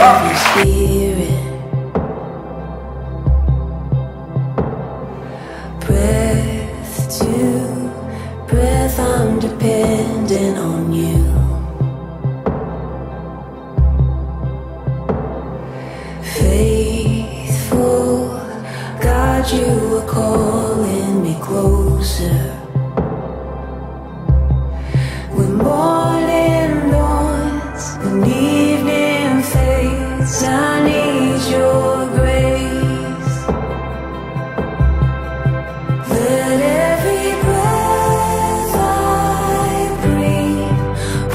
of your spirit. Breath to breath, I'm dependent on you. Faithful God, you are calling me closer. When morning dawns and evening fades, I need your grace. Let every breath I breathe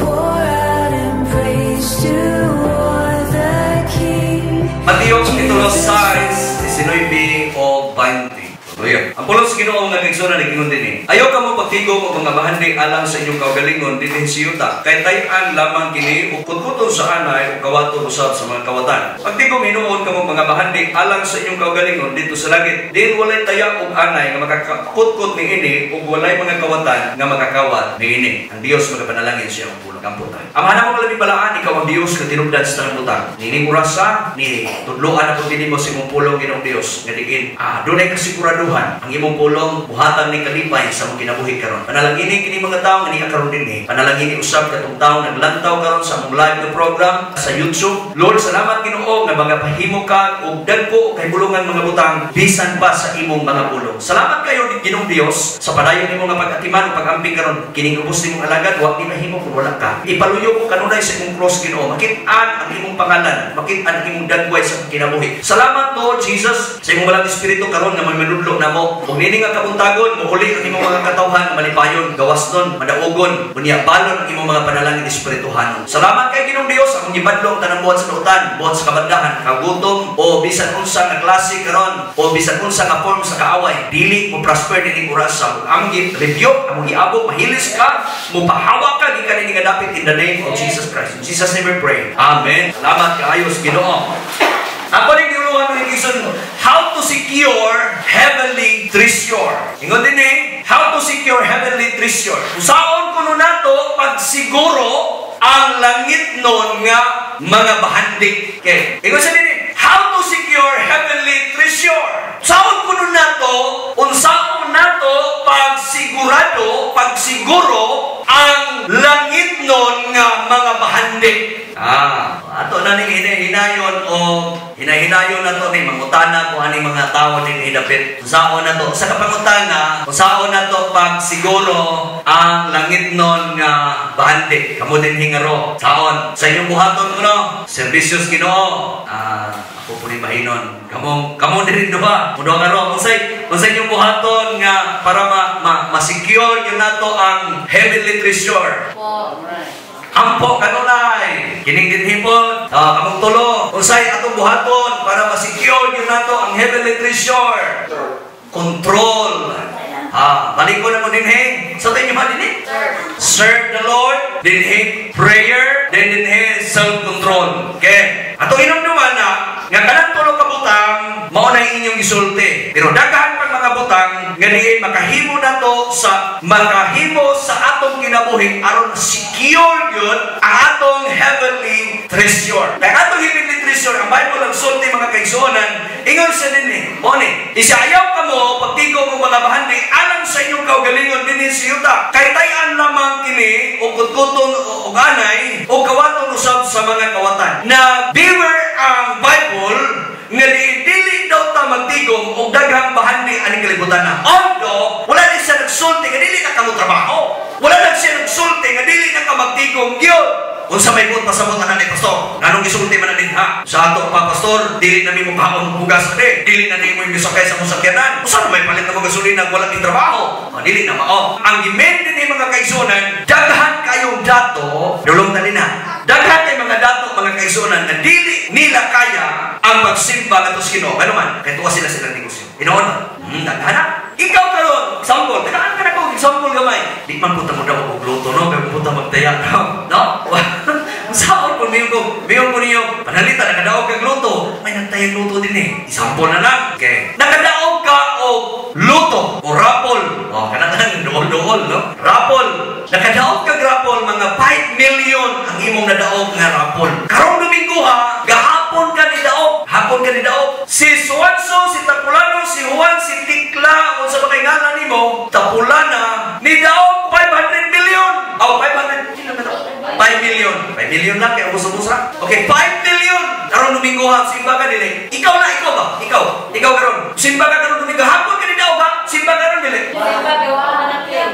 pour out in praise toward the King. Mateo kapitulo 6, 19 o 20. Ang pulos Ginoo nga kaigsoon nagingon dinhi. Ayaw kamo pagtigom og mga bahandi alang sa inyong kaugalingon dinhi sa yuta. Kay tay-an lamang kini ug kutkuton sa anay ug kawaton usab sa mga kawatan. Pagtigom hinuon kamo mga bahandi alang sa inyong kaugalingon dito sa langit. Din walay taya ug anay nga makakakutkot niini ug walay mga kawatan nga makakawat niini. Ang Dios magapanalangin siya ang pulo kamputan. Amahan mo labi balaan ikaw ang Dios nga tinubdan sa tanang butang. Nini murasa ni tudloan ako dinhi mo sa imong pulong Ginoong Dios nga diin. Dunay kasiguraduhan ang imong pulong buhatan ni kalipay sa mong kinabuhi karon. Panalangini kini mga tawo nga niya karon dinhi. Panalangini usab katong tawo naglantaw karon sa among live na program sa YouTube. Lord, salamat Ginoo nga magapahimo ka og dagko kay bulungan mga butang bisan pa sa imong mga pulong. Salamat kayo Ginoong Dios sa padayon nimo nga pag-atiman ug pag-amping karon kining ubos nimong alagad wa ni mahimo kung wala ka. Ipaluyo ko kanunay sa imong cross Ginoo. Makit-an ang imong pangalan, makit-an ang imong dagway sa kinabuhi. Salamat Lord Jesus sa imong balang espiritu karon nga manuludlo na mo. Kung nini nga kabuntagon, muuli ang imong mga katawhan, malipayon, gawas nun, madaugon, unya balon ang imong mga panalangin espirituhanon. Salamat kay Ginoong Dios ang gibadlong tanang buhat sa lutan, buhat sa kabandahan, kagutom o bisan unsa nga klase karon o bisan unsa nga form sa kaaway, dili mo prosper dinhi oras sa among review, among giabot, mahilis ka, mo pahawa ka di ka nini nga dapit in the name of Jesus Christ. In Jesus name we pray. Amen. Salamat kaayos Ginoo. Ako rin giuluhan ng ikisun, how to secure heavenly treasure. Ingon din how to secure heavenly treasure. Usaon ko nun nato pagsiguro ang langit nun nga mga bahandi. Okay. Ingon sa din how to secure heavenly treasure. Usaon ko nun nato, unsaon nato pagsigurado, pagsiguro ang langit nun nga mga bahandi. Ato na ni hinayon o hinahinayon na to ni mangutana kung ani mga tao din hidapit. Usaon na to sa kapangutana, usaon na to pag siguro ang langit nun nga bahandi. Kamo din hingaro. Saon sa inyong buhaton ko no, serbisyos Ginoo. Ako po ni bahinon. Kamo din duha. Mudo ngaro unsay inyong buhaton nga para ma-secure yun nato ang heavenly treasure. Ampo kanunay kining dinhi po kamong tulo unsay atong buhaton para ma-secure yun nato ang heavenly treasure. Control. Balik ko na mo dinhi sa tayo ba dinhi? Serve the Lord, dinhi prayer, then dinhi self-control. Okay? Ato hinumduman na nga kanang tulo ka butang mao na inyong gisulti. Pero daghan pang mga butang nga diin makahimo nato sa atong kinabuhi aron secure yun ang atong heavenly treasure. Kaya atong heavenly treasure ang Bible ang sulti mga kaigsuonan ingon sa dinhi. Oni, isayaw kamo pagtigo mo mga bahandi alang sa inyong kaugalingon dinhi sa yuta. Kay tay-an lamang kini o kutkuton o ganay o kawaton usab sa mga kawatan. Na beware ang Bible nga dili daw ta magtigom og daghang bahandi aning kalibutan na. Although wala din siya nagsulti nga dili na kamo trabaho. Wala lang siya nagsulti nga dili na ka magtigom gyud. Unsa may buot pasabot ana ni pastor? Nanong gisulti man din ha? Sa ato pa pastor, dili na nimo pahaon bugas ade. Dili na nimo misakay sa musakyanan. Usa may palit na gasolina wala ni trabaho. Dili na mao. Ang gimen din mga kaigsuonan, daghan kayong dato, dulong tali na. Daghan kay mga dato mga kaigsuonan na dili nila kaya ang pagsimba ngadto sa Ginoo. Ano man, kay tuwa sila negosyo. Inoon. Daghan na. Ikaw karon, example, daghan ka na ko example gamay. Di man puta mo daw og luto no, kay puta magtaya no. Saan po miyo ko niyo panalita nakadaog kag luto. May nagtayag luto din eh. Example na lang. Okay. Nakadaog ka og luto o rapol. Kanang dool-dool no. Rapol. Nakadaog kag rapol mga 5 million ang imong nadaog nga rapol. Karong Domingo ha, gahapon tapulana, ni daog 500 million. Oh, 500 million. 5 million lang, kaya ubusa-ubusa. Okay, 5 million. Karon Domingo ha, simba ka dili. Ikaw ba? Ikaw karon. Simba ka karon Domingo. Hapon ka ni daog ha? Simba ka karon dili. Simba ka wala na claim.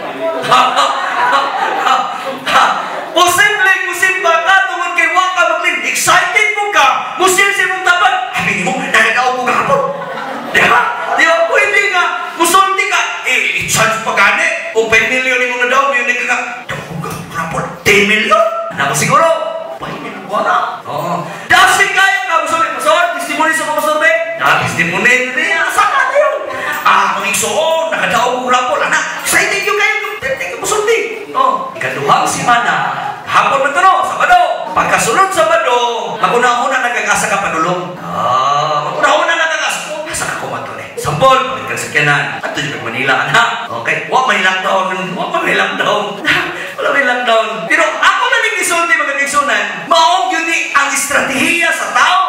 Posible musimba ka tungod kay wa ka maglin. Excited mo ka. Musil mong taban. Abi mo nagadaog mo gahapon. Di ba? Pwede nga. Musulti ka. I-charge pa gani. O 5 million mo na daw. Yun ka. Gahapon. 10 million. Ano siguro? Pwede na wala. Dasi kayo ka. Musul. Testimony sa kamasulti. Testimony. Saka na yun. Mag-igsoon. Nakadaog mo gahapon. Excited yun kayo. Musulti. Ikaduhang simana. Hapon na ito, Sabado. Pagkasunod Sabado, maguna-una nagkakasa ka padulong. Maguna-una nagkakasa. Asa ka kumaton eh. Sampol, balik ka sa kanan. At ito yung Manila, anak. Okay, wala may lockdown. Wala may lockdown. Pero ako na nag-isulti, mga kaisonan, maong yun ang estratehiya sa tao.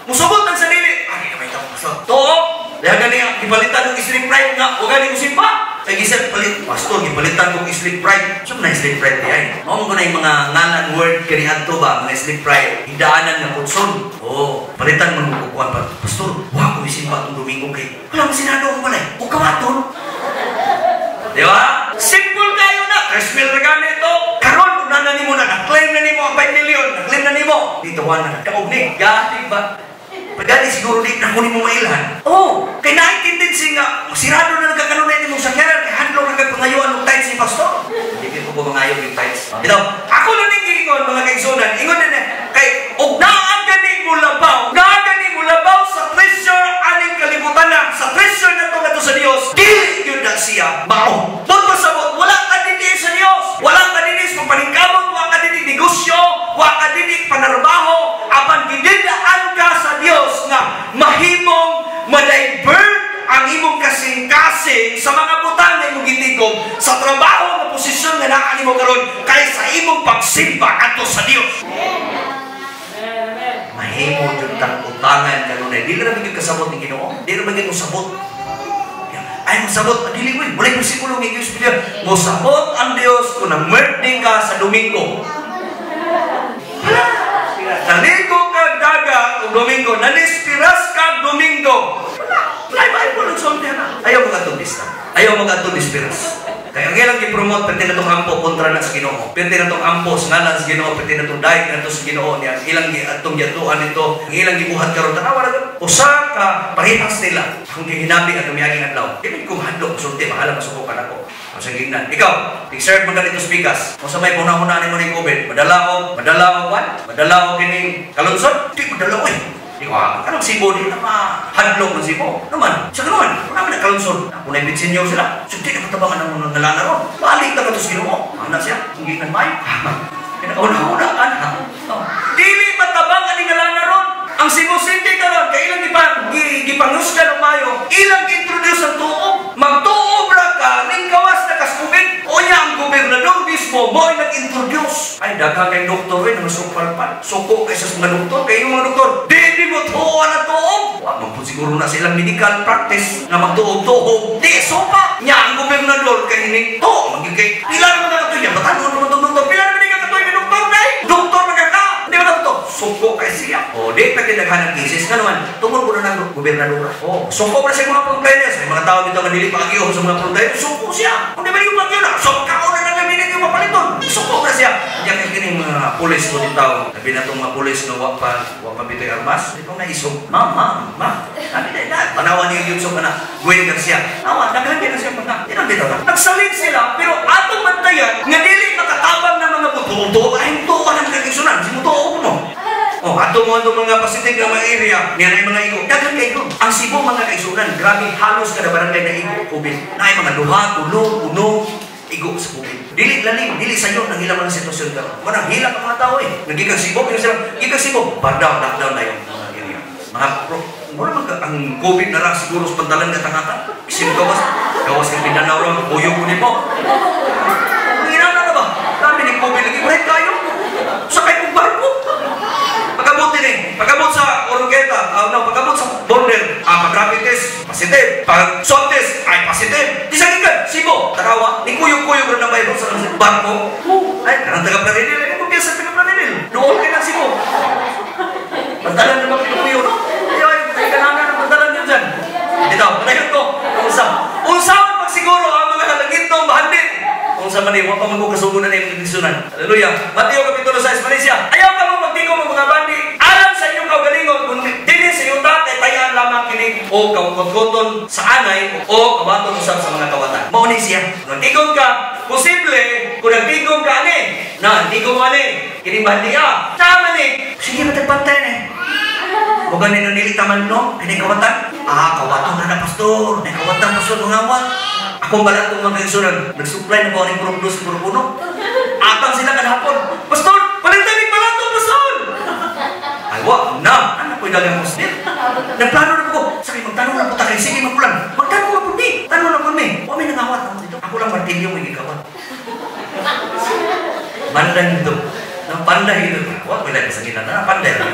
Musubot ang sarili. Ay, may tao pastor. Dahil ganyan, ipalitan ng sleep pride nga. O ganyan mo simpa. Nag-isip, pastor, ipalitan kong sleep pride. Saan na sleep pride niya? Maong ko na yung mga ngalan word kanihan to ba? Mga sleep pride. Hidaanan ng kutson. Palitan mo nung kukuhan pa. Pastor, wala ko isimpa itong Domingo kay. Wala mo sinado ko pala eh. Huwag kawaton. Di ba? Simple kayo na. Resmil na ganito. Karon, kung nanan mo na, na-claim na mo ang 5 million. Na-claim na mo. Dito, wala na. Kaog ni. Gati ba? Pagdali siguro di na kunin mo mailan. Kay na-tendency nga, sirado na nagkakanunay ni mong sakyaran, kay handlo na kagpangayuan ng tights ni pastor. Hindi ko po mangayaw yung tights. Ito, ako na nang mga kaigsunan, ingon na kay, naaagani mo labaw sa treasure aning kalibutan na, sa treasure na ito sa Diyos, di yun na siya mao. Doon pasabot, wala ka din sa Diyos, wala ka din sa pagpaningkamot, wala ka din negosyo, wala ka din panarbaho, apan gididaan ka sa Diyos nga mahimong ma-divert ang imong kasing-kasing sa mga butang na imong gitigom sa trabaho na posisyon nga naani mo karon kaysa imong pagsimba ato sa Dios. Mahimong jud tang utangan kanunay. Dili ra gyud kasabot ni Ginoo. Dili ra gyud sabot. Ay mosabot dili ko. Wala ko sikulo ng Dios biya. Mosabot ang Dios kung nag-birthday ka sa Domingo. Naligo kag daga o Domingo, nanispiras kag Domingo. Ay po nagsulti na. Ayaw mga turista. Ayaw mga turispiras. Kaya ang ilang i-promote, pwede na itong ampo kontra na sa Ginoo. Pwede na itong ampo sa ngalan sa Ginoo. Pwede na itong dahil na ito sa Ginoo. Ang ilang itong yatuan ito. Ang ilang ibuhat karon tanawa na ito. Usa ka parehas nila. Kung hinabi at umiyaging adlaw. Ibig kong handok, sulti, mahala masukukan ako. Ang sagingnan. Ikaw, i-serve mo ka dito speakers. Kung sa may punahunaan mo ng COVID, madala o kining kalunsod? Hindi, madala o eh. Anong sibo din na mahadlok ng sibo? Naman, sa ganoon, kung naman nakalunsod, kung naibitsin niyo sila, sugti na patabangan ng nalana ron. Balik na ito sa Ginoo. Anak siya, hindi na may. Una-unaan ha. Dili matabangan ng nalana ron. Ang Cebu City karon, kay ilang gipangus ka ng mayo, ilang introduce ang tuob. Magtuob ra ka, ning gawas na kaskubit. O niya ang gobernador mismo, boy nag-introduce. Ay, daghang kay doktor rin, masukpalpan. Suko kay sa mga doktor, kay yung mga doktor, di mo tuob na tuob. Magpun siguro na silang medical practice na magtuob-tuob. Di, sopa. Niya ang gobernador, kay hining tuob. Magigay, pila naman na ito niya, batanong naman itong doktor. Pila naman niya katoy ni doktor, day. Doktor magkaka. Hindi mo na ito. Suko kay siya. O, di pa kinaghanang cases ka naman. Tungkol ko na ng gobernador. O, suko pa siya mga complainers. May mga tao dito manili pag-iyo sa mga complainers. Suko siya. Kung di ba yung pag-iyo na, suko ka na nagaminig yung mapaliton. Suko na siya. Diyan kaya kining mga pulis ko din tao. Sabi na itong mga pulis na wak pa bitoy armas. Ito na isog. Ma. Sabi na, panawan niya yung ka na. Gwen Garcia. Nawa, naghanggit na siya pa na. Ito dito na. Nagsalit sila, pero atong bantayan, nga dili makatabang ng mga buto-buto, ay ito ka ng kagisunan. Simuto mo. Ato mo itong mga pasitig ng mga area, niyan ay mga igo. Dagan kayo. Ang Cebu mga kaisunan, grabe halos kada barangay na igo COVID. Na ay mga duha, tulo, uno, igo sa COVID. Dili sayo nang ilang mga sitwasyon ka. Manang hilap ang mga tao eh. Nagiging Cebu, gigang Cebu, lockdown na yung mga area. Mula ang COVID na ra siguro sa pantalan ka tangata. Isin gawas ka Mindanao ron, uyong ko ni mo. Ang inana na ba? Dami ni COVID lagi, kahit kayo. Sakay kong barko. Pagkabot sa Oroqueta, pagkabot sa border, pag-rapid test, positive. Pag swab test, ay positive. Di sa gikan, Cebu, Tarawa, ni kuyog-kuyog rin ng virus sa barko. Ay, karang taga-Planilil, ay kung sa taga-Planilil. Noon kayo ng Cebu. Pantalan naman kuyog, no? Ay, kanangan ang pantalan nyo dyan. Ito, panayon ko, unsa pag siguro ang mga halagit ng bahandin. Kung sa maniwa pa magkukasugunan na yung nagdisunan. Hallelujah. Mateo Kapitulo 6, Malaysia. Ayaw ka mo magtigo mo mga bandi. Alam sa inyong kaugalingon kung dili sa yuta kay tayaan lamang kini o kawkot-koton sa anay o kabaton usab sa mga kawatan. Mao ni siya. Kung tigong ka, posible kung nagtigong ka ani. Na, tigong mo ani. Kini bandi tama ni. Sige matagpantay ni. Bukan nino nilitaman no, kini kawatan. Kawatan na pastor. May kawatan pastor mga awat. Ako balat itong mga kaisunod, nag-supply na po ang puro dos, puro puno. Atang sila kanahapon, Pastor, palintanig balat ito, Pastor! Ay, wak na! Ano po yung dagang pastor? Nagplano na po, sabi, magtanong na po tayo, sige magpulan. Magtanong na po ni, tanong na po ni. Huwag may nangawat ako dito. Ako lang martilyo may gigawat. Banda nito. Nang panda ito. Wak, may lagi sa gila na, panda ito.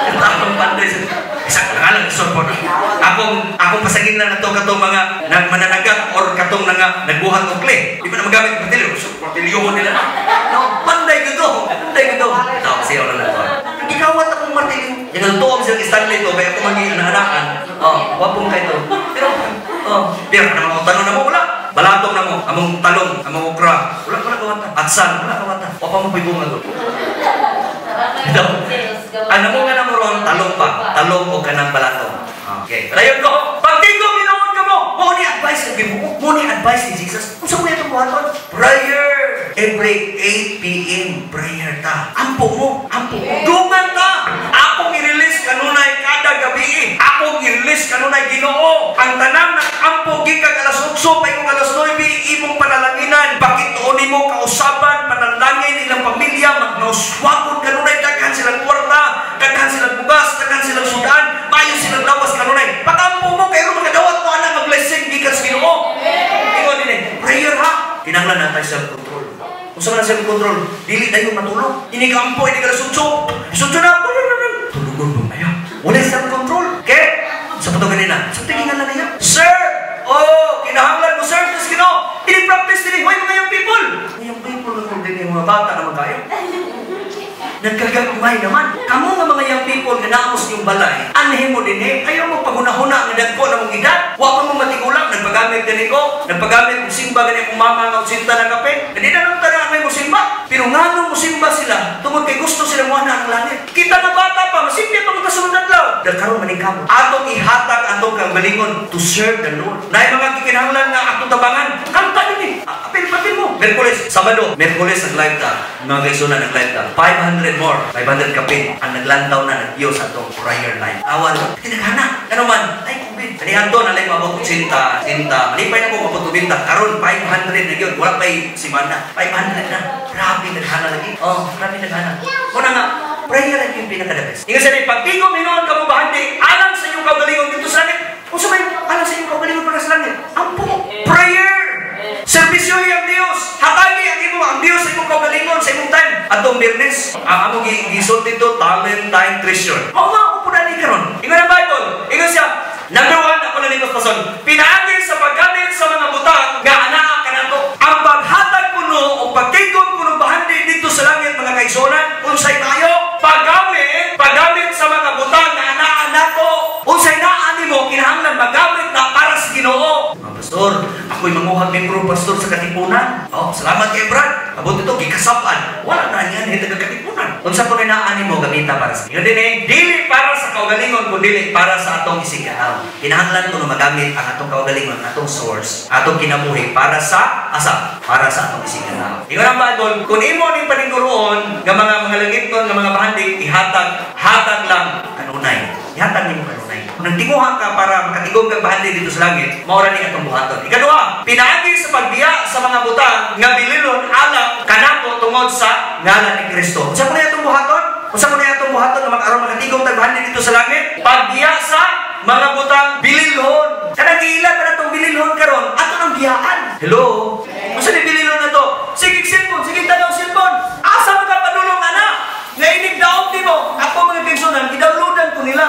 Katapang panda ito. Isang pangalan ng sorpon. Akong pasagin na ito katong mga mananagat or katong nagbuhat ng clay. Di ba na magamit ng martilyo? Martilyohon nila. No, panday ko. Panday ko. Ito, siya na ito. Nagigawat akong martilyo. Yung nagtuwag silang Stanley ito, kaya ako mag-ianahanaan. Wapong kayo ito. Pero naman tanong na mo, wala. Balatong na mo, among talong, among okra. Wala kawata. Atsan, wala kawata. Wapa mo pibunga doon. Ito. Ano mo nga na mo ron, talong pa. Talong o kanang balatong. Okay. Rayon ko, pagtigong ginoon ka mo, mo ni advice ni Jesus. Kung saan mo itong buhaton? Prayer. Every 8 p.m. prayer ta. Ampo mo. Duman ta. Akong i-release kanunay kada gabi. Akong i-release kanunay Ginoo. Ang tanang ng ampo gikag alas 8 pa yung alas 9 imong panalanginan. Pakituon mo kausaban, panalangin ilang pamilya, magnauswakon kanunay, daghan silang kwarta, daghan silang bugas, daghan silang sudan, mayo silang lawas kanunay. Pakampo mo kayo makadawat mo anak mag-blessing gikan sa Ginoo. Ingon din prayer ha. Kinahanglan natin self-control. Kung saan na self-control, dili tayo matulog. Ini ka ampo, ini ka sutso. Sutso na, tulugon mo kayo. Wala self-control. Okay? Sa pato ganina, sa tingingan na niya. Sir! Kinahanglan mo, sir, kasi Ginoo. Ini-practice din, why mga yung people? Yung people na kung din yung mga bata na magkayo. Nagkagagumay naman. Kamu nga mga young people na naamos yung balay, anahin mo din ayaw mo pagunahuna ng dagko na mong edad. Huwag mo matigulang, nagpagamit din ko, nagpagamit mong simba ganyan kung mama nga sinta ng kape. Hindi na nang tanaan may musimba. Pero nga nung musimba sila, tungkol kay gusto sila mo na ang langit. Kita na bata pa, masimpi pa magkasunod ng law. Dagkaroon manikamo. Atong ihatag atong kang balingon to serve the Lord. Na yung mga kikinahanglan na atong tabangan, kanta din apil-patil mo. Merkulis, Sabado, Merkulis nag-live ta. Mga kaisuna nag-live ta. 500 more, 500 kapit ang naglantaw na nag-iyo sa itong prayer line. Awan, tinaghana. Ano man? Ay, COVID. Kanihan doon, alay mabot sinta. Malipay na po maputubinta. Karon 500 na yun. Wala pa'y simana. 500 na. Grabe, naghana lagi. Grabe naghana. Muna nga, prayer lang yung pinaka-the-best. Ingat sabi, pagtigong minoon ka mo bahandi, alam sa iyong kaugalingon dito sa langit. Kung sabay, alam sa iyong kaugalingon para sa langit. Ampo, prayer. Servisyo ang Diyos. Hatagi ang Diyos sa imong kaugalingon sa imong time. Atong Biyernes, ang among gisot dito, talent, time, treasure. Ako po na ni karon. Ingon ang Bible. Ingon siya, number 1, ako na nito pason. Pinaagi sa paggamit sa mga butang nga anaa kanato. Ang paghatag kuno o pagtigom kuno bahandi dito sa langit mga kaisonan, unsay maayo paggamit sa mga butang nga anaa nato. Unsay naa nimo kinahanglan magamit na para sa Ginoo. Pastor, ako'y manguhag membro pastor sa Katipunan. Salamat kay Brad. Abot ito, gikasapan. Wala na yan, hindi Katipunan. Kung sa pagkinaan mo, gamita para sa Ginoo. Dili para sa kaugalingon, kundi para sa atong isiganaw. Kinahanglan mo na magamit ang atong kaugalingon, atong source, atong kinabuhi para sa asa? Para sa atong isiganaw. Ingon ang Bible, kung imo ning paniguroon nga mga langiton, nga mga bahandi, hatag lang kanunay. Ihatag nimo kanunay. Kung nagtinguhan ka para makatigom kang bahandi dito sa langit, maura ni atong buhaton. Ikaduha, pinaagi sa pagbiya sa mga butang nga bililon alam kanato tungod sa ngalan ni Kristo. Unsa man atong buhaton? Unsa man atong buhaton na mag-aron makatigom kang bahandi dito sa langit? Pagbiya sa mga butang bililhon. Kanang giila pa natong bililhon karon, ato nang biyaan. Hello. Unsa ni bililhon na to? Sige cellphone, sige tanong cellphone. Asa man ka padulong ana? Nga inig daog nimo, ako mga kaigsoonan, i-downloadan ko nila.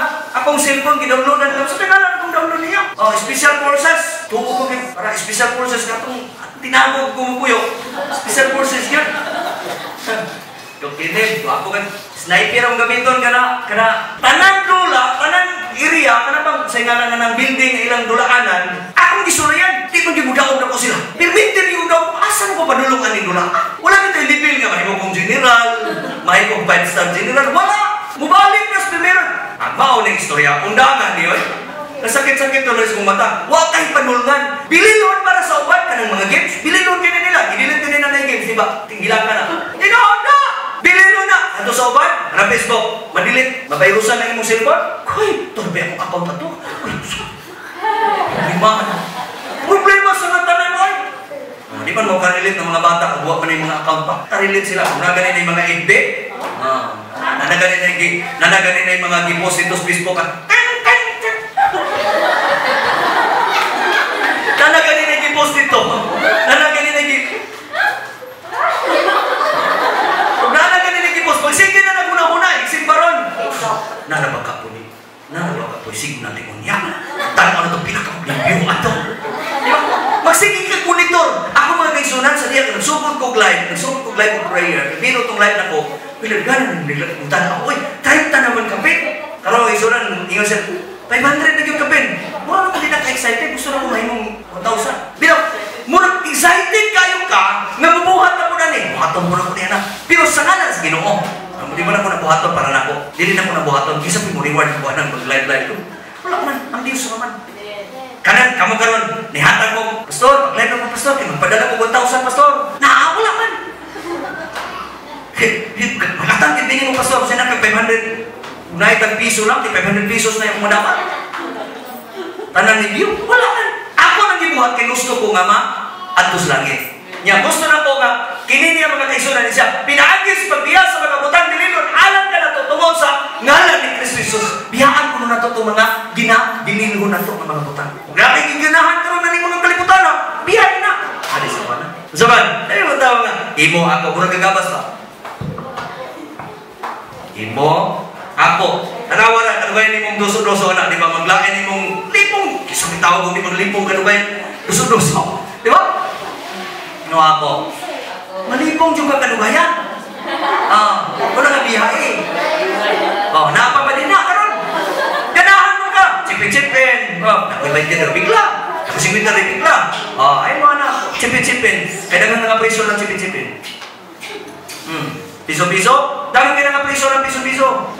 special forces ka itong tinagog kumukuyo. Special forces yun. Kinib, ako kan sniper ang gamiton kana tanan dula, tanan area, kana bang sa ngalan ng building ilang dulaanan. Akong gisulayan, di man gibudaog na ko sila. Permit ni udaw, asan ko padulungan ni dula? Wala kita level nga mahimo kong general, mahimo kong 5-star general, wala. Mubalik na sa primero. Mao na istorya, undangan niyo. Nasakit-sakit tuloy sa mata. Wa kay panulngan. Bililon para sa uban kanang mga games. Bililon kini nila, ginilit kini na games, di ba? Tinggilan ka na. Inoda. Bililon na. Ato sa uban, na Facebook, madilit, mabayrusan na imong cellphone. Hoy, turbe akong account ato. Hoy, problema sa mga tanan oy. Di man mo karilit ng mga bata kung buwa pa na yung mga account pa. Karilit sila. Kung naganin na yung mga FB, nanaganin na yung mga gipost dito sa Facebook. Nanaganin na yung gipost dito. Nanaganin na yung kung nanaganin na yung gipost, pag sige na naguna-una, iksig baron. Nanabag ka po ni. Nanabag ka po, sige natin unya. Tanong ano itong pinaka-view ato. Magsige ka monitor. Ako mga kaisunan sa diya, nagsubod kong live of prayer. Biro itong live na ko, pinaganan ng utan ako, 30 naman kapit. Kalau kaisunan, ingon siya, 500 na yung kapit. Mura naman din ka-excited, gusto na mo mahimong 1,000. Biro, mura excited kayo ka, nga mabuhat na mo na ni. Buhaton mo na ko niya na. Pero sa kanan sa Ginoo, di mo na ko nabuhaton para na ko. Dili na ko nabuhaton, kisa mo reward ko ng mag-live ko. Wala ko man, ang Diyos naman. Kanan, kamu karon nihatag mo, pastor, pag-live mo, pastor, magpadala ko 1,000, pastor. Wala man. Makatangkit din mo, pastor, siya na 500, naitag piso lang, 500 pesos na yung madapat. Tanang review, wala man. Ako nang gibuhat, kay gusto ko nga atos langit. Nya, gusto na ko nga, kini niya mga kaisunan siya, pinaagis pagbiya sa mga butang dililon, alam ka na to, tungod sa ngalan ni Kristo Jesus. Biyaan ko na to itong mga dinilho na to ng mga butang. Kung grabe ginahan ka rin na mga kaliputan, biyahin na. Alis naman na. Zaman, mo tawag nga, imo ako, kung nagagabas ba? Imo, ako, tanawaran, kanubayan ni mong doso-doso, anak, di ba? Maglain ni mong lipong, kisang tawag kong di mong lipong, kanubayan, doso-doso. Di ba? No ako. Malipong juga kanubayan. Wala nga biyahe. Napapalin na karon. Ganahan mo ka. Chipin-chipin. Nakuibay din na bigla. Nakusingwit na rin bigla. Ay mo anak. Chipin-chipin. Kaya nga nga preso ng chipin-chipin. Piso-piso. Dami ka nga preso ng piso-piso.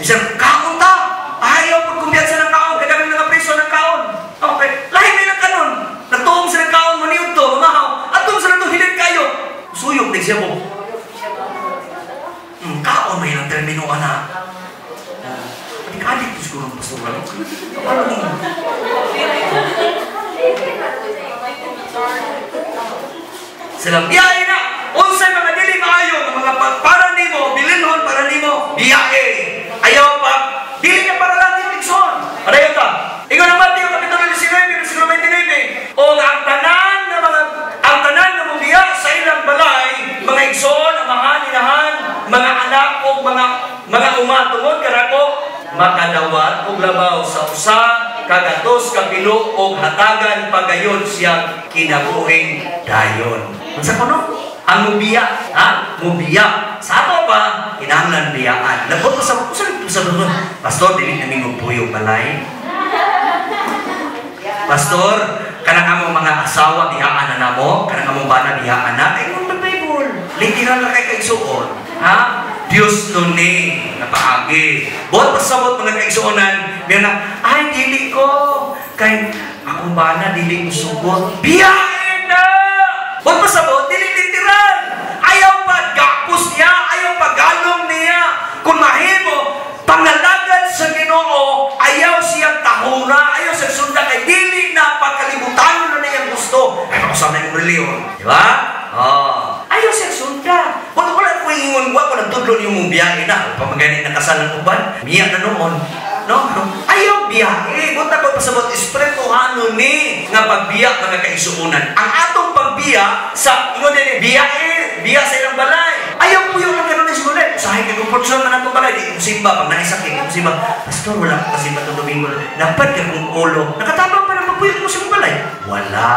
Isang kaon ta. Ayaw pag kumpiyansa ng kaon. Kaya dami nga preso ng kaon. Okay. Lahi may lang kanon. Nagtuong sa ng kaon. Maniyon to. Mamahaw. At tuong sa ng hilid kayo. Suyok. Nagsya mo. Kaon may lang termino anak. Adik-adik po siguro ng pastor. Ano ni? Silang biyahe na. Unsay mga dili maayo. Mga para nimo. Bilinhon para nimo. Biyahe. Ayaw pa. Dili niya para lang yung tikson. Adayon ka. Ikaw naman yung Kapitulo 19, versículo 29. O ang tanan na mubiya sa ilang balay, mga igsoon, amahan, inahan, mga anak o mga umatungod karako, makadawat o labaw sa usa, kagatos, kapilo o hatagan pagayon siyang kinabuhing dayon. Sa kuno? Ang mubiya, mubiya. Sa ato pa, kinahanglan biyaan. Labot pa sa pastor, dili namin magpuyo balay. Pastor, kanang among mga asawa dihaan na namo, kanang among bana dihaan na, ay mo Bible. Literal na kay kaigsuon. Dios nun ni napaagi. Bot pasabot mga kaigsuonan, may na, ay dili ko kay akong bana dili ko sugot. Biyahin na! Bot pasabot, dili literal. Ayaw pa gapos niya, ayaw pa galong niya. Kung mahimo, pangalagad sa Ginoo, ayaw siyang tahura, ayaw siyang sunda kay dili na pagkalibutan na niyang gusto. Ay, makusama na yung reliyon. Di ba? Ayaw siyang sunda. Wala ko ingon, wala ko nagtudlo niyo mong biyahe na. Pamaganin na kasal ng uban, biya na noon. No? Ayaw biyahe. Punta ko pasabot, espirituhano ni nga pagbiya mga kaisuunan. Ang atong pagbiya sa ingon din, biya sa ilang balay. Ayaw po yung nagkaroon ng sulit. Usahin kayo, portion na natong balay. Di kong simba, pag naisakit, kong simba. Pastor, wala ko kasi ba itong Domingo. Dapat ka kong ulo. Nakatabang pa na puyat mo sa balay. Wala.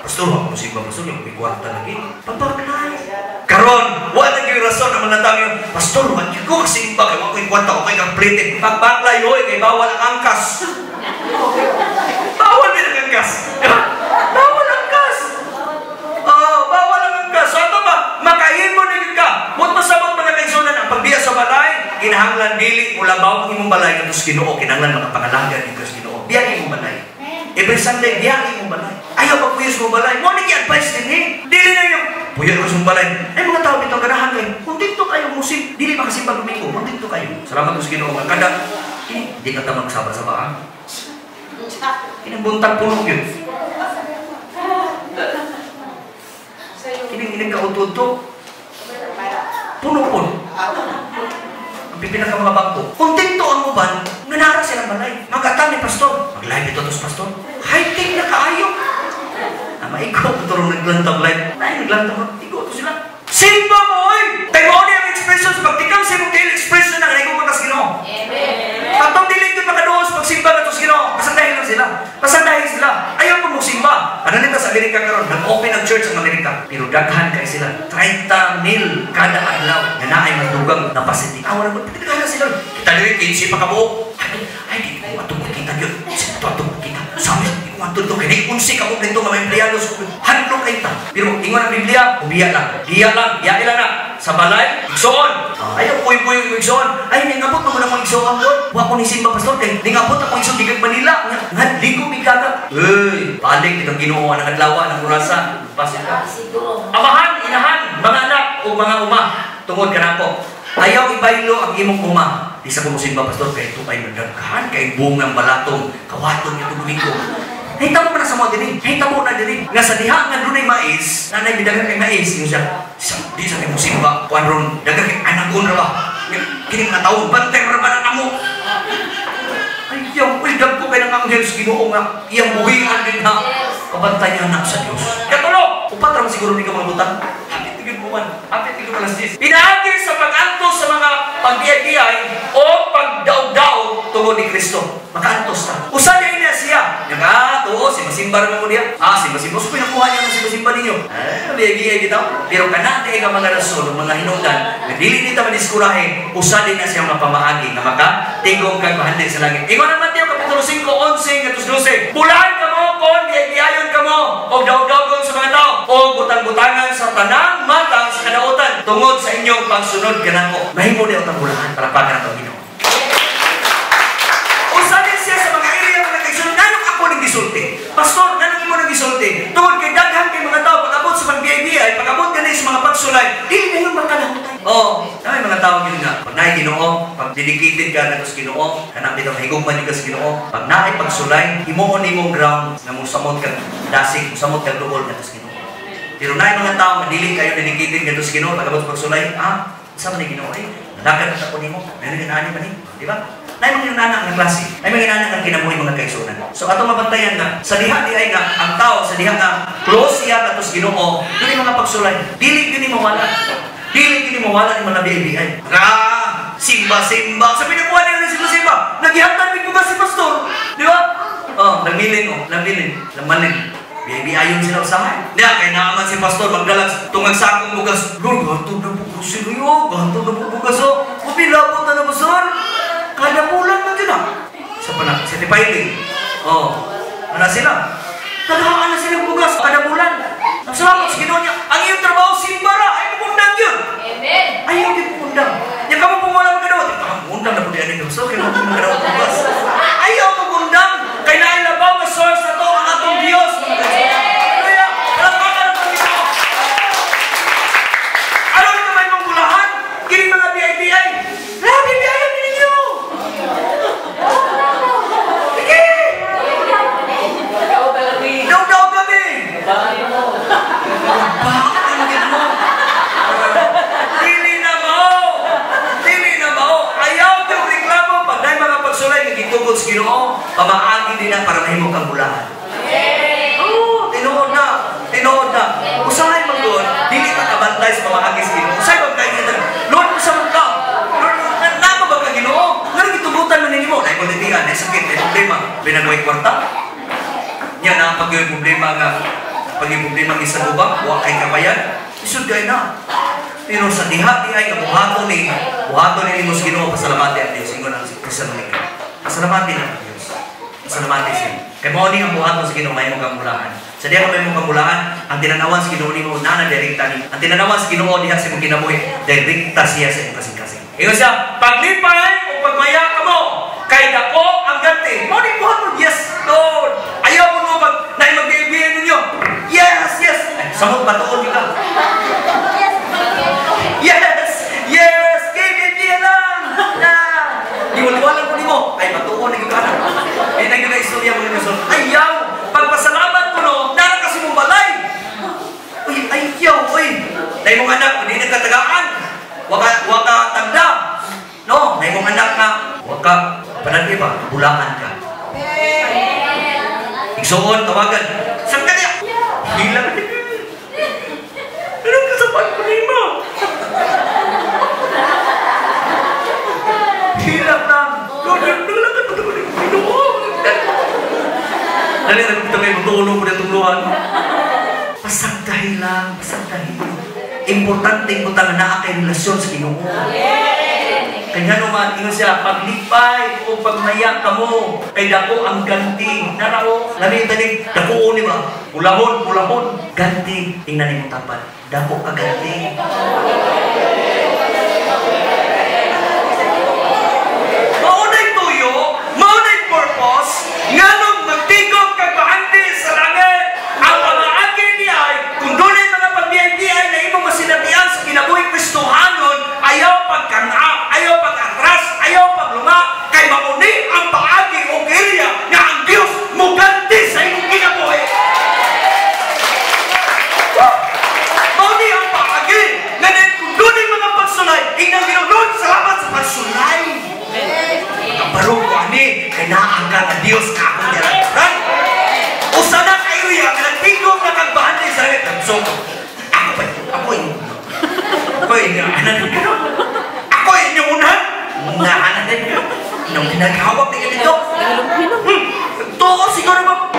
Pastor, ako simba pastor, yung may kwarta lagi. Papaklay. Karon, wala yung rason naman na tayo. Pastor, wala ko simba, kaya ako yung kwarta, okay kang plate. Pagbaklay, hoy, kay bawal ang angkas. Bawal din ang angkas. Bawal ang angkas. Bawal ang angkas. So, ito ba? Makain mo na ka. Huwag masabot mga kaigsunan ang pagbiya sa balay. Kinahanglan dili mula baw ang imong balay katos Ginoo. Kinahanglan makapangalaga dito sa Ginoo. Biyahe imong balay. Every Sunday, biyahe imong balay. Ayaw pagpuyos mo balay. Mo nag-i-advise din eh. Dili na yung puyos ko sa balay. Ay mga tao dito ganahan kayo. Kung dito kayo musik, dili makasimbang domingo. Kung dito kayo. Salamat sa Ginoo. Kada, hindi ka tamang saba-saba ha. Kinang puno yun. Kining kaututo. Puno-puno. Ang pipila ka mga bangko. Kontento ang uban, nanara silang balay. Magatan ni pastor. Mag-live ito tos pastor. High-tech na kaayo. Maikaw, turong naglantang live. Ay, naglantang. Ikaw ito sila. Simba mo, oy! Tayo mo ang expression sa pagtikam sa imong daily expression na kanay kong Ginoo. Patong dilig yung makadoos pagsimba na ito sa Ginoo. Pasandahin lang sila. Pasandahin sila. Ayaw mo mong simba. Ano nito sa Amerika karon? Nag-open ang church sa Amerika. Pero daghan kayo sila. 30,000 kada adlaw. Na naay magdugang na pasiti. Awan naman. Pinagana sila. Kita nyo yung 15 pakabuo. Ay, di ko matungkol kita yun. Matungkol kita. Sabi, di ko matungkol. Kaya unsi ka po nito mga empleyado. Handlo kayo ta. Pero ingon ang Biblia, ubiya lang. Diya lang. Diya ilan na. Sa balay, igsoon. Ayaw puy-puy yung igsoon. Ay, ningabot naman akong igsoon doon. Huwag ko ni Simba Pastor. Ningabot akong igsoon di Manila. Nga, ligo biglaga. Uy, paling kitang Ginoo ng adlawa ng orasa. Pasin ka. Amahan, inahan, mga anak o mga uma. Tungod ka na po. Ayaw ibaylo ang imong uma. Di sa kumusimba Pastor, kaya ito ay nagdaghan. Kaya bungang balatong, kawatong yung domingo. Nahitamo pa na sa mga diri. Nahitamo na diri. Nga sa diha nga doon ay mais. Nanay, bidagan kay mais. Yung siya, di sa kay musimba. Kuan ron, dagan kay anagon ra ba? Kining nga taon, bantay ra ba na namo? Ay, yung uldag ko kay ng anghel sa Ginoo nga. Iyang buhian din ha. Kabantayan na sa Diyos. Katulo, upat ra siguro ni ka mga butang. Hapit tigil mo man. Hapit tigil alas 10. Pinaagi sa pag-antos sa mga pag-biyay o pag-daog-daog tungod ni Kristo. Maka-antos na. Usa na niya siya. Oo, si Masimba naman mo niya. Si Masimba. So, pinakuha niya ng si Masimba ninyo. Biyay-biyay kita. Pero kanate ka mga rason, mga hinungdan, nagdili dito maniskurahe, usa din na siya mapamaagi na maka-tigong kagmahandin sa langit. Ingon ang Mateo, Kapitulo 5, 11, katus 12. Pulahan ka mo, kon, biyay-biyayon ka mo, o daog-daogon sa mga tao, o butang-butangan sa tanang matang sa kadautan, tungod sa inyong pagsunod ka na ko. Mahimo niya ang pulahan para pagka ng Ginoo. Gisulti. Pastor, nanong mo nang gisulti? Tungod kay daghan kay mga tao pag-abot sa pag-BIBI, pag-abot ka sa mga pagsulay, dili na yung magkalahutan. May mga tao yun nga. Pag naay Ginoo, pag dedicated ka na sa Ginoo, kanang dito mahigugman ka sa Ginoo, pag naay pagsulay, himuon imong ground na musamot kang dasig, musamot kang duol na sa Ginoo. Pero naay mga tao, dili kayo dedicated ka sa Ginoo, pag-abot sa pagsulay, saan ni Ginoo? Dagat na ako nimo. Meron yung ani ba ni? Di ba? Nay mga inana ng klase. Nay mga inana ng kinabuhi mga kaigsunan. So ato mabantayan nga sa diha di ay nga ang tao sa diha nga close siya katos Ginoo. Dili mga pagsulay. Dili gini mawala. Dili gini mawala ni mga BIBI. Simba. Sabi na kuha nila si Simba. Nagihatan ni bugas si pastor. Di ba? Nagmilin Lamalin. BIBI ayon sila usahay. Diya, kaya naaman si pastor magdalag tungag sakong bugas. Lord, gatog na bugas sila. Gatog na bugas. Mapilabot na pastor. Kada bulan man yun sa tipiling. Ano sila? Naghahaan na silang bugas kada bulan. Salamat sa Ginoo niya. Ang iyong trabaho, simbara. Ay, pupundang yun. Amen. Ayaw din pupundang. Yung kamo pumula magkadawat. Pupundang na po diyan ito. So, kaya mo magkadawat bugas. Ayaw pupundang. Kaya nailabaw na source na to ang atong Diyos. Kaya, palakpakan ang Panginoon. Ano na may mong bulahan? Kini mga BIBI. BIBI. Tungkol sa Ginoo, pamaagi din na para mahimo kang bulahan. Tinuod na. Usahay mo doon, dili ka kabantay sa pamaagi sa Ginoo. Usahay mo kayo nito. Lord, usahay ka. Lord, nama ba ka Ginoo? Nga nagitubutan man ninyo mo. Ay, politikan, ay sakit, ay problema. Binagaway kwarta. Nya pag yung problema nga, pag yung problema ng isang ubang, huwag kay kabayan, isod kayo na. Pero sa diha ay buhaton ni mo sa Ginoo, pasalamati ang Diyos. Ingon ang Tesalonica. Pasalamati na ang Diyos. Pasalamati siya. Kaya mo ni ang buhaton sa Ginoo, may mong kamulaan. Sa diha ka may mong kamulaan, ang tinanawan sa Ginoo ni mo, nana direkta ni. Ang tinanawan sa Ginoo diha sa mong kinabuhi, direkta siya sa imong kasing-kasing. Ingon siya, paglipay o pagmaya ka mo, kay dako ang ganti. Mo ni buhaton, yes, Lord. Ayaw mo na mag-ibiyan ninyo. Yes, yes. Samot batuon kita. Yes, kaya lang. Diwal-diwalan ko ni mo. Ay, matuon na yung kanan. Eh, naging na istorya mo nyo. Ayaw, pagpasalamat ko no, nara kasi mong balay. Uy, ayaw, uy. Dahil mong anak, hindi nagkatagaan. Waka tanda. No, dahil mong anak na, waka, panagay ba, bulangan ka. Igsoon, tawagan. Saan ka niya? Hilang ka niya. Anong kasapan ko ni mo? Hilang lang. Lord, naglagan mo naman yung Ginoo. Dali, nagtagay mo tulong ko na tuluhan. Pasagdahin lang, pasagdahin. Importante yung butang na kay relasyon sa Ginoo. Kanya naman, ingon siya, paglipay o pagmaya ka mo, kay dako ang ganti. Narao, lamin-tanig, dako ni ba? Pulahon, ganti. Tingnan niyo tapat, dako ka ganti. Maunay tuyo, maunay purpose, nga nung magtigong kay paandi sa langit, ang pamaagi niya ay, kung doon ay mga pagbiay-biay na imong masinabihan sa kinabuhi Kristohanon, ayaw pagkana, ayaw pag-atras, ayaw paglunga, kay mauni ang paagi o area nga ang Diyos muganti sa imong kinabuhi. Mauni ang paagi, nga kung doon ay mga pagsulay, inang Ginoo, salamat sa pagsulay. Ang barong ko ani, kay naangka na Diyos na akong nilaran. O sana kayo yan, nagtigong na kagbahandi sa langit. So, ako inyong unahan. Unahan natin yun. Nung ginagawag na yun ito. Ito ko siguro ba?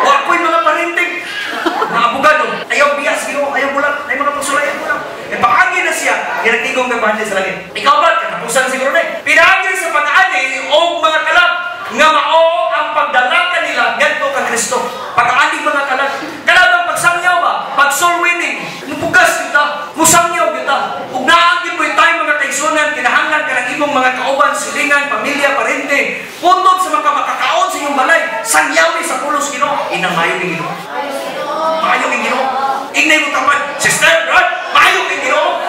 O ako'y mga parinting. Mga abogado. Ayaw biyas, ayaw bulat. Ayaw mga pagsulayan mo lang. E paagi na siya. Ginagtigong kagbahandi sa langit. Ikaw ba? Katapusan siguro na eh. Pinagi sa pag-ani o mga kalab nga mao ang pagdalakan nila ngadto kang Kristo. Pag-ani mga kalab. Kalabang pagsangyaw ba? Pag-soul winning. Mupugas kita. Musangyaw kita. Ug naagin mo tayo mga kaigsunan, kinahanglan ka ng imong mga kauban, silingan, pamilya, parente. Puntod sa mga makakaon sa inyong balay. Sangyaw ni sa pulos Ginoo. Inang mayo ni Ginoo. Mayo ni Ginoo. Ingnay mo tapat. Sister, right? Mayo ni Ginoo.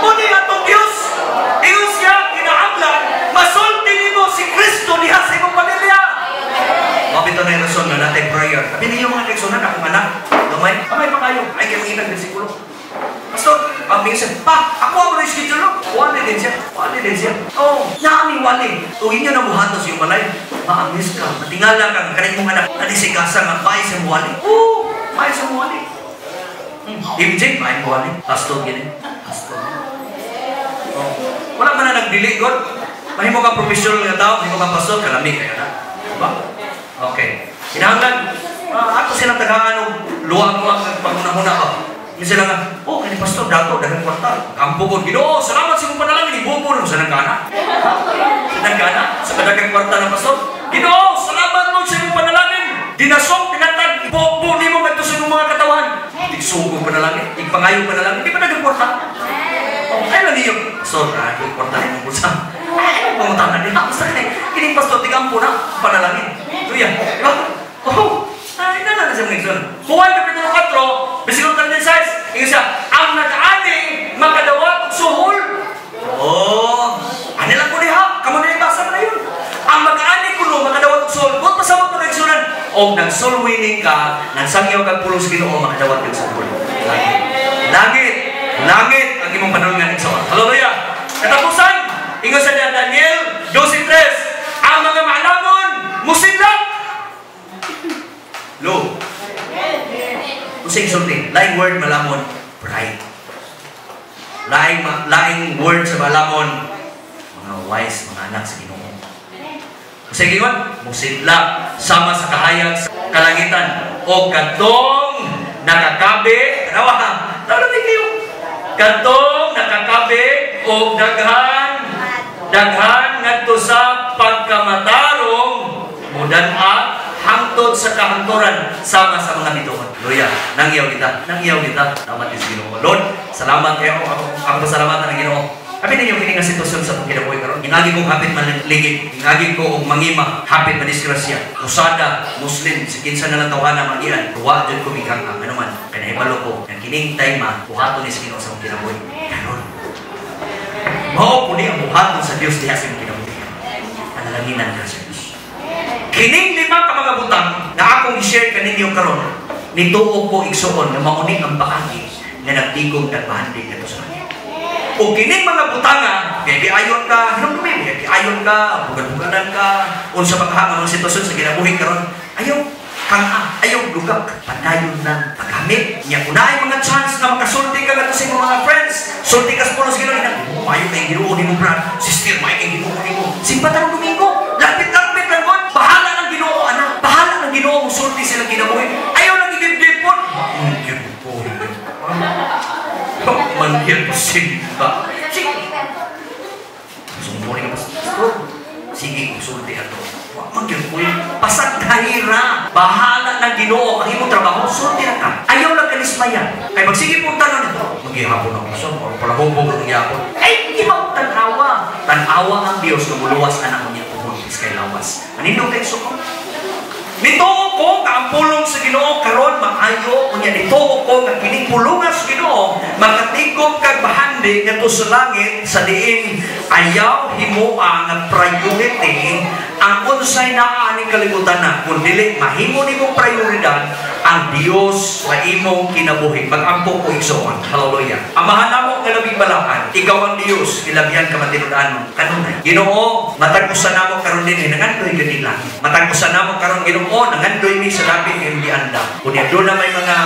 Muni atong Diyos. Iyon siya, kinahanglan, masulti nimo si Kristo diha sa imong pamilya. Mabito na yung rason na natin prayer. Sabi niyo mga kaigsunan, akong anak, gamay pa kayo. Ay, kayo inang bersikulo. Pastor, minsan, ako ang rin schedule. Wali din siya. Oh, naami wali. Tuwin niyo na buhato sa iyong balay. Maamis ka. Matingala ka. Kanay mong anak. Nanisigasa nga. Maay sa wali. Oo, maay sa wali. MJ, maay sa wali. Pastor, gini. Pastor. Oh. Wala man na nagdili, God. Mahimo ka professional nga tao. Mahimo ka pastor. Kalami kaya na. Diba? Okay. Hinahanglan. Ako silang tagaan o luwag-luwag pag-una-una ka. Yung sila nga, oh, kani pastor, dato, dahil kwarta. Kampo ko, Ginoo, salamat sa mong panalangin, ibubo na sa nagkana. Sa kadagang kwarta ng pastor. Ginoo, salamat mo sa mong panalangin. Dinasok, pinatag, ibubo ni mo ganito sa mga katawan. Tigsugong panalangin, tigpangayong panalangin, di ba naging kwarta? Oh, ay lang niyo. Pastor, yung kwarta yung bulsa. Ay, pamutangan din. Basta ka kining pastor, tigampo na, panalangin. Ito yan, di ba? Oh, ay, na siya mga igsoon. Juan Kapitulo 4, Besiklo 36, ingat siya, ang nag-ani, makadawat og suhol. Oh, ano lang ko diha? Kamu na ibasa na yun. Ang mag-ani kuno, makadawat og suhol. Kung pasabot mo na igsunan, o nag-soul winning ka, nagsangyaw kag pulos Ginoo, makadawat og suhol. Langit, ang imong panulungan igsoon. Hallelujah. Katapusan, ingat sa Daniel 12:3, ang mga maalamon, musidlak. Lo. Using sulti, laing word malamon, pride. Laing word sa malamon, mga wise, mga anak sa Ginoo. Sa gingon, musidla sama sa kahayag sa kalangitan o kadtong nakakabe, tanawa, tawag kayo. Kadtong nakakabe o daghan ngadto sa pagkamatarong mudan at hangtod sa kahantoran sama sa mga bituon. Hallelujah. Nangyaw kita. Salamat is Ginoo. Lord, salamat kayo. Ako pasalamatan ng Ginoo. Kapit ninyo kini nga sitwasyon sa itong kinabuhi karon. Ingagi kong hapit man ligid. Ingagi ko og mangima. Hapit man disgrasya. Usada, Muslim, sa kinsa na lang tawhana magian. Tuwa dyan ko mikang ano man. Kanahibalo ko. Ang kining time buhaton ni sa Ginoo sa itong kinabuhi. Karon. Mao po ni ang buhaton sa Dios diha sa itong kinabuhi. Panalanginan ka sa Dios. Kining 5 ka mga butang na akong i-share kaninyo karon. Nituo ko igsuon na mauning ang bakagi na nagtigong nagbahandig nato sa langit. O kining mga butanga, ayon ka, ayon ka, bugad-bugadan ka, unsa pagkahangang sitwasyon sa kinabuhi karon, ayaw lugak, padayon ng paghamit. Niya kunay mga chance na makasulti ka nato sa mga friends. Sulti ka sa pulos Ginoo na, ayaw kay Ginoo nimo brad, sister, may kay Ginoo nimo. Simpatan Domingo, lapit-lapit lang God. Bahala ng Ginoo anak, bahala ng Ginoo mo sulti sila kinabuhi. Ayaw nang igib-dipon. Manggil po simba. Sige. Sumurin ka pastor. Sige, kusulti ato. Manggil po pasag kahira. Bahala ng Ginoo ang imong trabaho. Sulti na ka. Ayaw lang kanismayan. Kaya magsige po tanong ito. Maghihapon ang pastor. O palahubog ang ihapon. Ay, ihaw tanawa. Tanawa ang Diyos na muluwas anak niya pumuntis kay lawas. Anino kayo suko? Nituo ko nga ang pulong sa Ginoo karon maayo unya nituo ko nga kining pulungan sa Ginoo makatigom kag bahandi ngadto sa langit sa diin ayaw himua nga priority ang unsay naa ning kalibutan na kun dili mahimo nimo prioridad ang Dios sa imong kinabuhi. Mag-ampo ko igsoon. Hallelujah. Amahan namo nga labing balakan. Ikaw ang Dios, ilabihan ka matinud-anon. Kanunay. Ginoo, matag-usan namo karon dinhi nangandoy gani lang. Matag-usan namo karon Ginoo nangandoy mi sa dapit imong gianda. Kunya do na may mga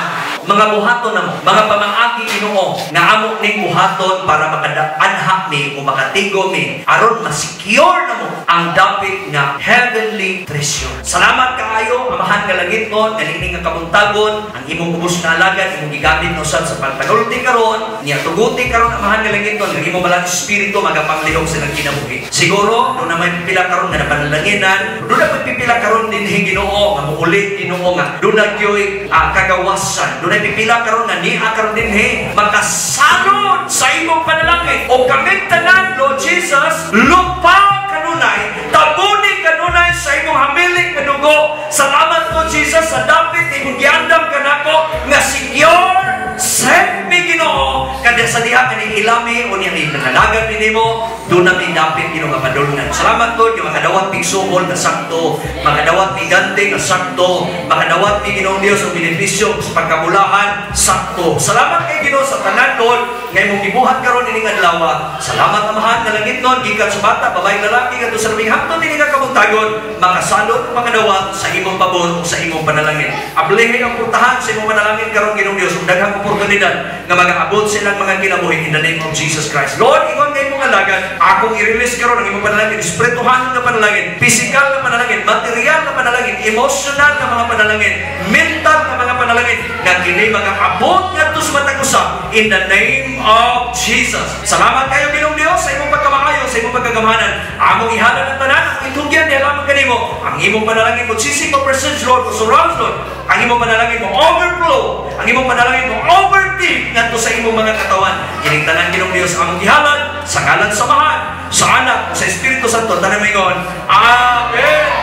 buhaton namo, mga pamaagi Ginoo nga amo ning buhaton para makadaanha mi o makatigo mi aron ma-secure namo ang dapit nga heavenly treasure. Salamat kaayo amahan nga langiton kanining nga kabuntagon ang imong ubos na alagad imong gigamit usab sa pagpanulti karon niya tuguti karon amahan nga langiton ang imong balang espiritu magapanglihok sa kinabuhi. Siguro do na may pipila karon nga napanalanginanan, do na pipila karon dinhi Ginoo nga muuli Ginoo nga do na gyoy kagawasan, do na pipila karon nga niya karon dinhi makasalod sa imong panalangin o kamit tanan Lord Jesus lupa kanunay tabuni kanunay sa imong hamiling kadugo. Salamat po Jesus sa dapit imong giandam kanako nga secure save me Ginoo kada sa diha kani ilami o niya ikanalagan nimo do na mi dapit Ginoo nga padulungan. Salamat Lord nga makadawat mi suhol nga sakto, makadawat mi gante nga sakto, makadawat mi Ginoo Dios og benepisyo sa pagkabulahan sakto. Salamat kay Ginoo sa tanan Lord nga imong gibuhat karon ini nga adlaw. Salamat amahan nga langit Lord gikan sa bata babae lalaki ngadto sa labing hapton ini nga kabuntagon makasalot makadawat sa imong pabor o sa imong panalangin. Ablehi ang puntahan sa imong panalangin karon Ginoo Dios ug daghang oportunidad nga mag-aabot silang mga kinabuhi in the name of Jesus Christ. Lord, ingon kay imong alagad, akong i-release karon ang imong panalangin, espirituhan nga panalangin, physical nga panalangin, material nga panalangin, emotional nga mga panalangin, mental nga mga panalangin, nga kini mag-aabot ngadto sa matag usab in the name of Jesus. Salamat kayo Ginoong Dios sa imong pagkamaayo, sa imong pagkagamahanan. Among ihalad ang tanan, ang itugyan ni lamang kanimo. Ang imong panalangin mo 60% Lord, surround Lord. Ang imong panalangin mo overflow, ang imong panalangin mo overdeep ngadto sa imong mga katawan. Kining tanan Ginoong Dios among gihalad sa ngalan sa Ama, sa Anak, sa Espiritu Santo tanan mingon. Amen.